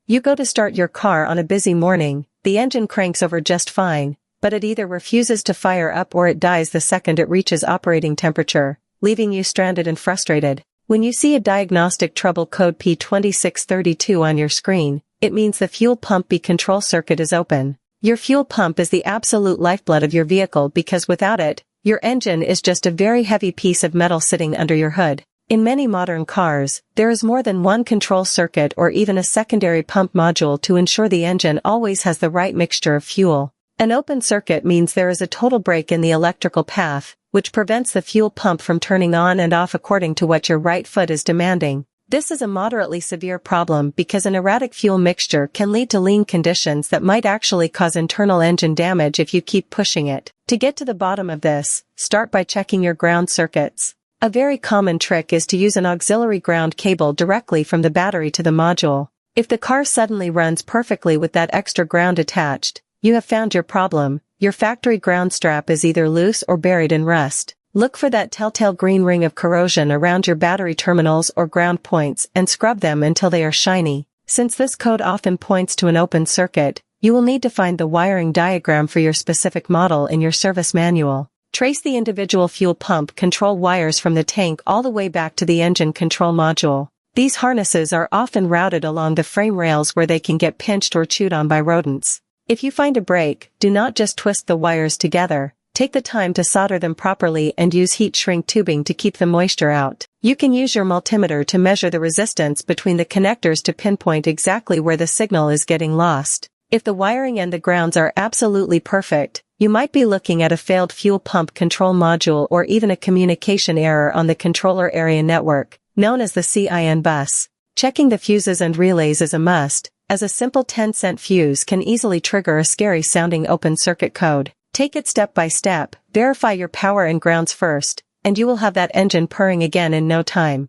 You go to start your car on a busy morning, the engine cranks over just fine, but it either refuses to fire up or it dies the second it reaches operating temperature, leaving you stranded and frustrated. When you see a diagnostic trouble code P2632 on your screen, it means the fuel pump B control circuit is open. Your fuel pump is the absolute lifeblood of your vehicle because without it, your engine is just a very heavy piece of metal sitting under your hood. In many modern cars, there is more than one control circuit or even a secondary pump module to ensure the engine always has the right mixture of fuel. An open circuit means there is a total break in the electrical path, which prevents the fuel pump from turning on and off according to what your right foot is demanding. This is a moderately severe problem because an erratic fuel mixture can lead to lean conditions that might actually cause internal engine damage if you keep pushing it. To get to the bottom of this, start by checking your ground circuits. A very common trick is to use an auxiliary ground cable directly from the battery to the module. If the car suddenly runs perfectly with that extra ground attached, you have found your problem. Your factory ground strap is either loose or buried in rust. Look for that telltale green ring of corrosion around your battery terminals or ground points and scrub them until they are shiny. Since this code often points to an open circuit, you will need to find the wiring diagram for your specific model in your service manual. Trace the individual fuel pump control wires from the tank all the way back to the engine control module. These harnesses are often routed along the frame rails where they can get pinched or chewed on by rodents. If you find a break, do not just twist the wires together. Take the time to solder them properly and use heat shrink tubing to keep the moisture out. You can use your multimeter to measure the resistance between the connectors to pinpoint exactly where the signal is getting lost. If the wiring and the grounds are absolutely perfect, you might be looking at a failed fuel pump control module or even a communication error on the controller area network, known as the CIN bus. Checking the fuses and relays is a must, as a simple 10-cent fuse can easily trigger a scary-sounding open circuit code. Take it step by step, verify your power and grounds first, and you will have that engine purring again in no time.